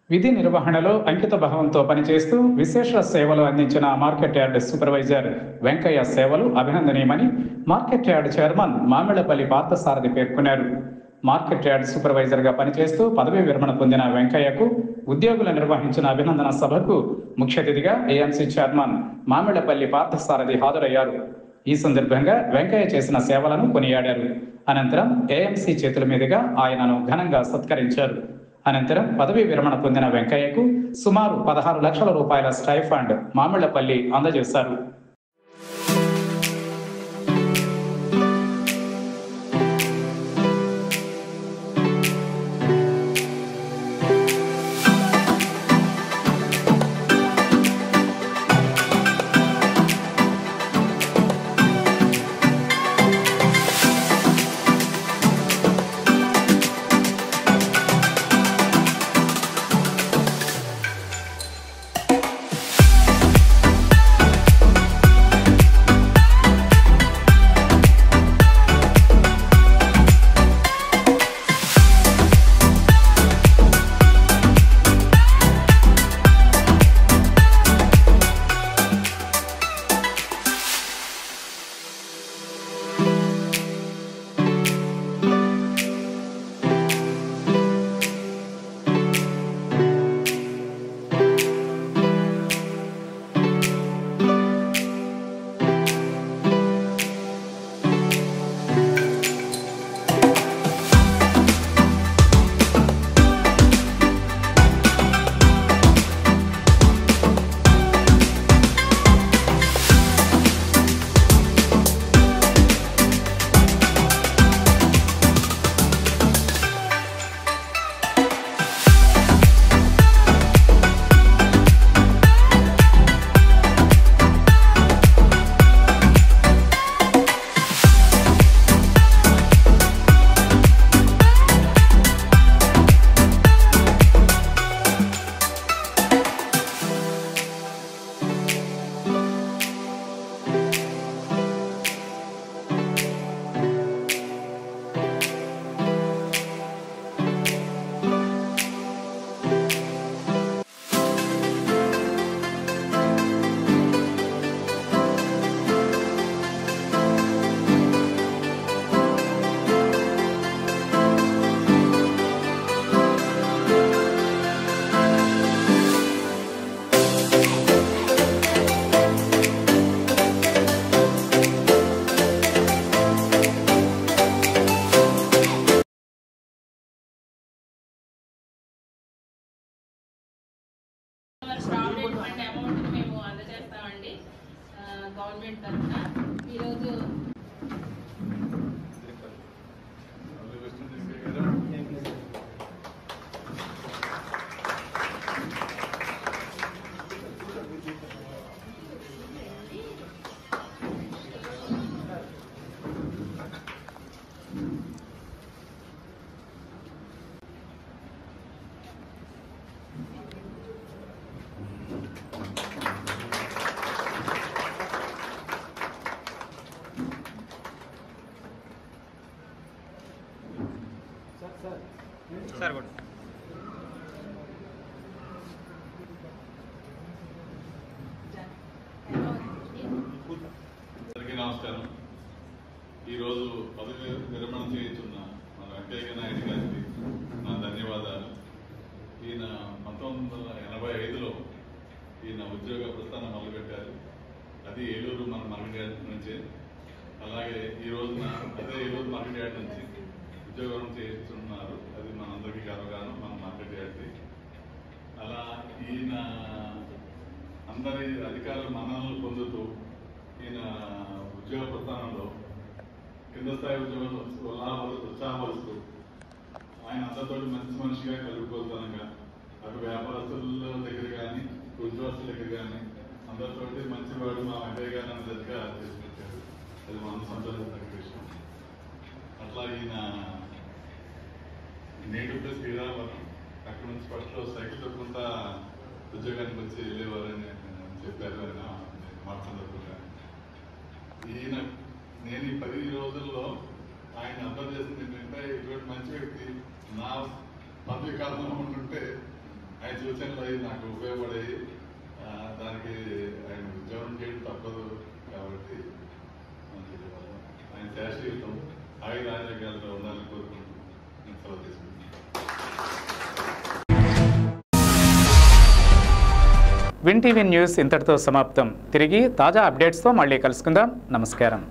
విధి నిర్వహణలో అంకిత భావంతో పనిచేస్తూ విశేష సేవలు అందించిన మార్కెట్ యార్డ్ సూపర్వైజర్ వెంకయ్య సేవలు అభినందనీయమని market yard chairman Mamillapalli Parthasarathi పేర్కొన్నారు. మార్కెట్ యార్డ్ సూపర్వైజర్గా పనిచేస్తూ పదవీ విరమణ పొందిన వెంకయ్యకు ఉద్యోగులు నిర్వహించిన అభినందన సభకు ముఖ్య అతిథిగా ఏఎంసీ చైర్మన్ మామిళ్లపల్లి పార్థసారథి హాజరయ్యారు. ఈ సందర్భంగా వెంకయ్య చేసిన సేవలను కొనియాడారు. అనంతరం ఏఎంసీ చేతుల మీదుగా ఆయనను ఘనంగా సత్కరించారు. అనంతరం పదవీ విరమణ పొందిన వెంకయ్యకు సుమారు 16 లక్షల రూపాయల స్టైఫండ్ మామిళ్లపల్లి అందజేశారు. ప్రావిడెంట్ ఫండ్ అమౌంట్ మేము అందజేస్తామండి గవర్నమెంట్ తరఫున. ఈరోజు సార్ కూడా అందరికీ నమస్కారం. ఈరోజు పదవి విరమణ చేస్తున్న మన వెంకయ్య నాయుడు గారికి నా ధన్యవాదాలు. ఈయన 1985లో ఈయన ఉద్యోగ ప్రస్థానం మొదలుపెట్టారు. అది ఏలూరు మన మార్కెట్ యార్డ్ నుంచే. అలాగే ఈ రోజున అదే ఏలూరు మార్కెట్ యార్డ్ నుంచి ఉద్యోగం చేస్తున్నారు. అది మనందరికీ గర్వగానం మన మార్కెట్ యార్డ్కి. అలా ఈయన అందరి అధికారుల మన్ననలు పొందుతూ ఈయన ఉద్యోగ ప్రస్థానంలో కింద స్థాయి ఉద్యోగం ఉత్సాహపరుస్తూ ఆయన అందరితో మంచి మనిషిగా కలుపుకోలుతనంగా అటు వ్యాపారస్తుల దగ్గర కానీ ఉద్యోగస్తుల దగ్గర కానీ అందరితోటి మంచివాడు మా వెంకయ్య గారు అన్నదిగా చేసుకొచ్చారు. అది మనం సంతోషించిన విషయం. అట్లా ఈయన నేటివ్ శ్రీరామవరం అక్కడ నుంచి ఫస్ట్లో సైకిల్ తొక్కుంటా ఉద్యోగానికి వచ్చి వెళ్ళేవారని చెప్పారు. ఆయన మాట సందర్భంగా ఈయన నేను ఈ 10 రోజుల్లో ఆయన అర్థం చేసింది ఏంటంటే ఇటువంటి మంచి వ్యక్తి నా పదవి కాలంలో ఉంటుంటే ఆయన సూచనలు అవి నాకు ఉపయోగపడేవి. దానికి ఆయన ఉద్యోగం చేయడం తప్పదు కాబట్టి ఆయన శాశ్వతం ఆయుధ ఆరోగ్యాలతో ఉండాలని కోరుకుంటూ నేను సెలవు తీసుకుంటాను. విన్ టీవీ న్యూస్ ఇంతటితో సమాప్తం. తిరిగి తాజా అప్డేట్స్తో మళ్ళీ కలుసుకుందాం. నమస్కారం.